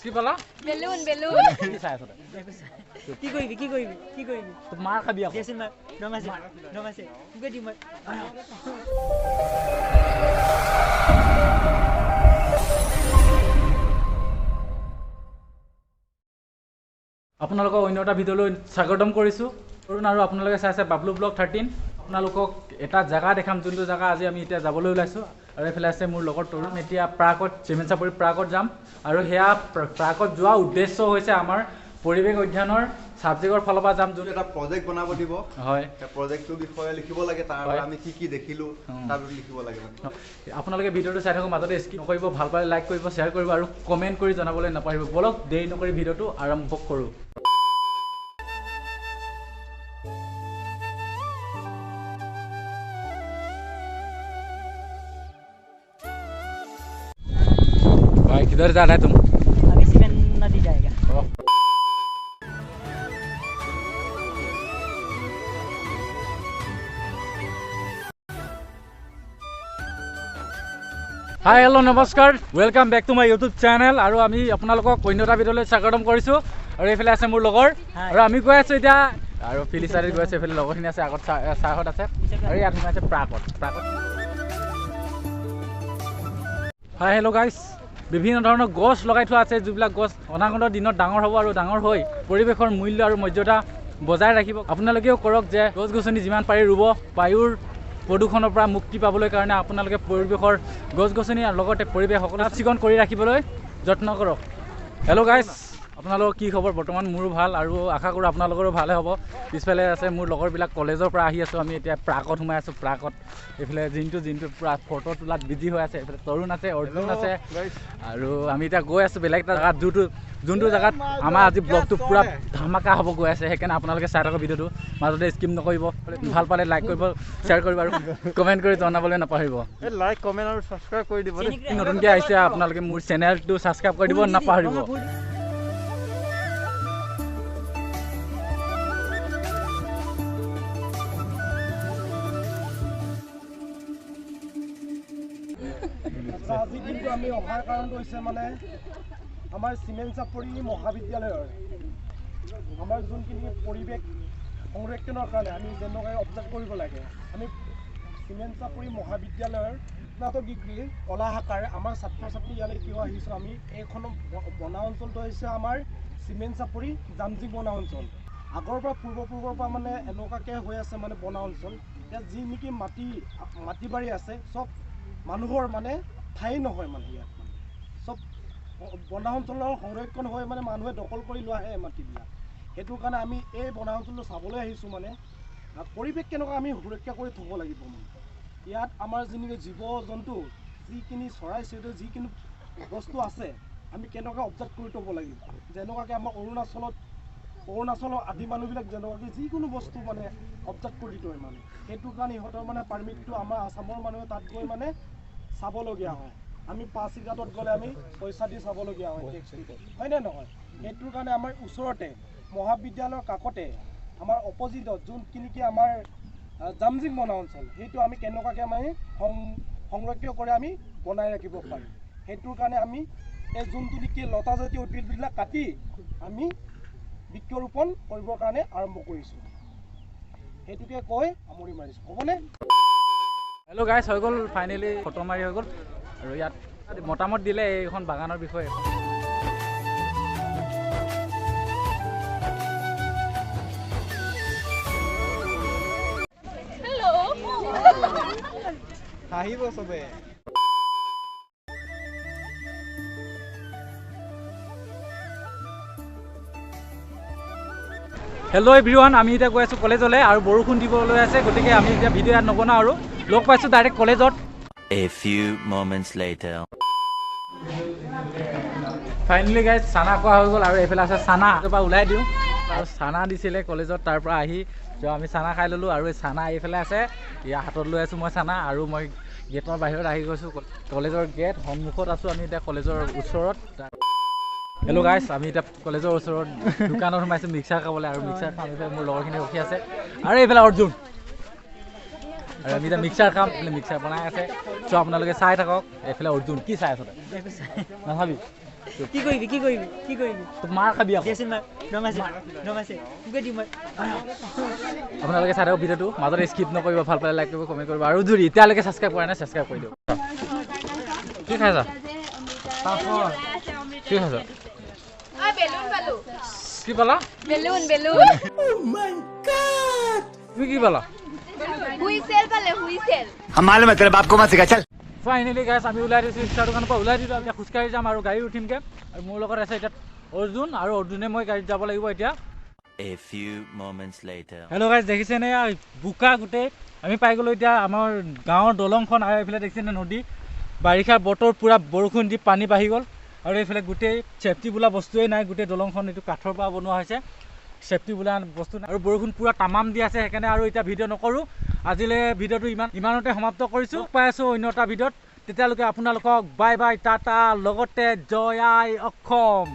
কি পালা বেলুন কি চাই আছ কি কৰিবি তোক মাৰ খাবি আকৌ দেচোন মাৰ নমাইছে গৈ দিম মই আপোনালোকক অন্য এটা ভিডিঅ'লৈ স্বাগতম কৰিছোঁ আৰু আপোনালোকে চাইছে বাবলু ব্লগ 13 আপোনালোকক এটা জেগা দেখাম যোনটো জেগা আজি আমি এতিয়া যাবলৈ ওলাইছোঁ আৰু এইফালে আছে মোৰ লগৰ তৰুণ এতিয়া প্ৰাগত চিমেণ্ট চাপৰি প্ৰাগত যাম আৰু সেয়া প্ৰাগত যোৱা উদ্দেশ্য হৈছে আমাৰ পৰিৱেশ অধ্যয়নৰ ছাবজেক্টৰ ফালৰ পৰা যাম যোন এটা প্ৰজেক্ট বনাব দিব হয় প্ৰজেক্টটোৰ বিষয়ে লিখিব লাগে তাৰ আমি কি দেখিলোঁ তাৰ বিষয়ে লিখিব লাগে আপোনালোকে ভিডিঅ'টো চাই থাকক মাজতে স্কিপ নকৰিব ভাল পালে লাইক কৰিব শ্বেয়াৰ কৰিব আৰু কমেণ্ট কৰি জনাবলৈ নাপাহৰিব বলক দেৰি নকৰি ভিডিঅ'টো আৰম্ভ কৰোঁ भाई किधर जा रहा है तुम अभी सीमेंट नदी जाएगा हाय हेलो नमस्कार welcome back to my YouTube channel और आमी আপোনালোকক কন্যতা ভিডিঅ'লৈ স্বাগতম কৰিছোঁ আৰু এইফালে আছে মোৰ লগৰ আৰু আমি গৈ আছোঁ এতিয়া আৰু ফিলিচাৰি গৈ আছে এইফালে লগৰখিনি আছে আগত চাহত আছে আৰু ইয়াত আছে প্ৰাগত হাই হেল্ল' গাইজ বিভিন্ন ধৰণৰ গছ লগাই থোৱা আছে যিবিলাক গছ অনাগত দিনত ডাঙৰ হ'ব আৰু ডাঙৰ হৈ পৰিৱেশৰ মূল্য আৰু মৰ্যাদা বজাই ৰাখিব আপোনালোকেও কৰক যে গছ গছনি যিমান পাৰি ৰুব বায়ুৰ প্ৰদূষণৰ পৰা মুক্তি পাবলৈ কাৰণে আপোনালোকে পৰিৱেশৰ গছ গছনি আৰু লগতে পৰিৱেশ সকলো চিকন কৰি ৰাখিবলৈ যত্ন কৰক হেল্ল' গাইজ আপোনালোকৰ কি খবৰ বৰ্তমান মোৰো ভাল আৰু আশা কৰোঁ আপোনালোকৰো ভালে হ'ব পিছফালে আছে মোৰ লগৰবিলাক কলেজৰ পৰা আহি আছোঁ আমি এতিয়া প্ৰাগত সোমাই আছোঁ প্ৰাগত এইফালে জিন্তু পূৰা ফটো তোলাত বিজি হৈ আছে এইফালে তৰুণ আছে অৰ্জুন আছে আৰু আমি এতিয়া গৈ আছোঁ বেলেগ এটা জেগাত যোনটো জেগাত আমাৰ আজি ব্লগটো পূৰা ধামাকা হ'ব গৈ আছে সেইকাৰণে আপোনালোকে চাই থাকক ভিডিঅ'টো মাজতে স্কিপ নকৰিব ভাল পালে লাইক কৰিব শ্বেয়াৰ কৰিব আৰু কমেণ্ট কৰি জনাবলৈ নাপাহৰিব লাইক কমেণ্ট আৰু ছাবস্ক্ৰাইব কৰি দিব নতুনকৈ আহিছে আপোনালোকে মোৰ চেনেলটো ছাবস্ক্ৰাইব কৰি দিব নাপাহৰিব আজি কিন্তু আমি অহাৰ কাৰণটো হৈছে মানে আমাৰ চিমেণ্ট চাপৰি মহাবিদ্যালয়ৰ আমাৰ যোনখিনি পৰিৱেশ সংৰক্ষণৰ কাৰণে আমি যেনেকৈ অবজাৰ্ভ কৰিব লাগে আমি চিমেণ্ট চাপৰি মহাবিদ্যালয়ৰ স্নাতক ডিগ্ৰী কলা শাখাৰ আমাৰ ছাত্ৰ ছাত্ৰী ইয়ালৈ কিয় আহিছোঁ আমি এইখন বনা অঞ্চলটো হৈছে আমাৰ চিমেণ্ট চাপৰি জামজিং বনা অঞ্চল আগৰ পৰা পূৰ্বৰ পৰা মানে এনেকুৱাকৈ হৈ আছে মানে বনা অঞ্চল ইয়াত যি নেকি মাটি বাৰী আছে চব মানুহৰ মানে ঠাই নহয় মানে ইয়াত মানে চব বনা অঞ্চলৰ সংৰক্ষণ হৈ মানে মানুহে দখল কৰি লোৱাহে মাটিবিলাক সেইটো কাৰণে আমি এই বনা অঞ্চলটো চাবলৈ আহিছোঁ মানে পৰিৱেশ কেনেকুৱা আমি সুৰক্ষা কৰি থ'ব লাগিব মানে ইয়াত আমাৰ যেনেকৈ জীৱ জন্তু যিখিনি চৰাই চিৰিকটি যিখিনি বস্তু আছে আমি কেনেকৈ অবজাৰ্ভ কৰি থ'ব লাগিব যেনেকুৱাকৈ আমাৰ অৰুণাচলৰ আদি মানুহবিলাক যেনেকুৱাকৈ যিকোনো বস্তু মানে অবজাৰ্ভ কৰি থয় মানে সেইটো কাৰণে ইহঁতৰ মানে পাৰ্মিটটো আমাৰ আসামৰ মানুহে তাত গৈ মানে চাবলগীয়া হয় আমি পাছিঘাটত গ'লে আমি পইচা দি চাবলগীয়া হয় হয়নে নহয় সেইটোৰ কাৰণে আমাৰ ওচৰতে মহাবিদ্যালয়ৰ কাষতে আমাৰ অপজিটত যোনখিনি আমাৰ জামজিং বনা অঞ্চল সেইটো আমি কেনেকুৱাকৈ আমি সংৰক্ষণ কৰি আমি বনাই ৰাখিব পাৰিম সেইটোৰ কাৰণে আমি এই যোনটো নেকি লতাজাতীয় উদ্ভিদবিলাক কাটি আমি বৃক্ষৰোপণ কৰিবৰ কাৰণে আৰম্ভ কৰিছোঁ সেইটোকে কৈ সামৰি মাৰিছোঁ হ'বনে হেল্ল' গাইজ হৈ গ'ল ফাইনেলি ফটো মাৰি হৈ গ'ল আৰু ইয়াত মতামত দিলে এইখন বাগানৰ বিষয়ে হাঁহিব চবে হেল্ল' এভৰিৱান আমি এতিয়া গৈ আছোঁ কলেজলৈ আৰু বৰষুণ দিবলৈ আছে গতিকে আমি এতিয়া ভিডিঅ' ইয়াত নবনাওঁ আৰু লগ পাইছোঁ ডাইৰেক্ট কলেজত A few moments later. Finally guys চানা খোৱা হৈ গ'ল আৰু এইফালে আছে চানা পৰা ওলাই দিওঁ আৰু চানা দিছিলে কলেজত তাৰ পৰা আহি আমি চানা খাই ল'লোঁ আৰু এই চানা এইফালে আছে ইয়াৰ হাতত লৈ আছোঁ মই চানা আৰু মই গেটৰ বাহিৰত আহি গৈছোঁ কলেজৰ গেট সন্মুখত আছোঁ আমি এতিয়া কলেজৰ ওচৰত হেল্ল' গাইজ আমি এতিয়া কলেজৰ ওচৰত দোকানত সোমাইছোঁ মিক্সাৰ খাবলৈ আৰু মিক্সাৰ খাম এইফালে মোৰ লগৰখিনি ৰখি আছে আৰু এইফালে অৰ্জুন আৰু আমি এতিয়া মিক্সাৰ খাম মিক্সাৰ বনাই আছে চ' আপোনালোকে চাই থাকক এইফালে অৰ্জুন কি চাই আছ নাভাবি কি কৰিবি কি কৰিবি কি কৰিবি মাৰ খাবি আকৌ দেচোন মাৰ নমাছে নমাছে তোকে দিম মই আপোনালোকে চাই থাকক ভিডিঅ'টো মাজত স্কিপ নকৰিব ভাল পালে লাইক কৰিব কমেণ্ট কৰিব আৰু যদি এতিয়ালৈকে ছাবস্ক্ৰাইব কৰা নাই ছাবস্ক্ৰাইব কৰি দিয়ক কি খাইছা কি খাইছা বেলুন পালো কি পালা বেলুন বেলুন তুমি কি পালা হুইসেল পালে হুইসেল हम मालूम है तेरे बाप को मत सिखा चल ফাইনেলি গাইছ আমি ওলাই দিছোঁ ষ্টাৰ দোকানৰ পৰা ওলাই দিলোঁ এতিয়া খোজকাঢ়ি যাম আৰু গাড়ী উঠিমগৈ আৰু মোৰ লগত আছে এতিয়া অৰ্জুন আৰু অৰ্জুনে মই গাড়ীত যাব লাগিব এতিয়া A few moments later. Hello' গাইছ দেখিছেনে বোকা গোটেই আমি পাই গ'লোঁ এতিয়া আমাৰ গাঁৱৰ দলংখন আৰু এইফালে দেখিছেনে নদী বাৰিষাৰ বতৰ পূৰা বৰষুণ দি পানী বাঢ়ি গ'ল আৰু এইফালে গোটেই ছেফটি বোলা বস্তুৱেই নাই গোটেই দলংখন এইটো কাঠৰ পৰা বনোৱা হৈছে ছেফটি বোলা বস্তু নাই আৰু বৰষুণ পূৰা তামাম দি আছে সেইকাৰণে আৰু এতিয়া ভিডিঅ' নকৰোঁ আজিলৈ ভিডিঅ'টো ইমানতে সমাপ্ত কৰিছোঁ পাই আছোঁ অন্য এটা ভিডিঅ'ত তেতিয়ালৈকে আপোনালোকক বাই বাই টাটা লগতে জয় আই অসম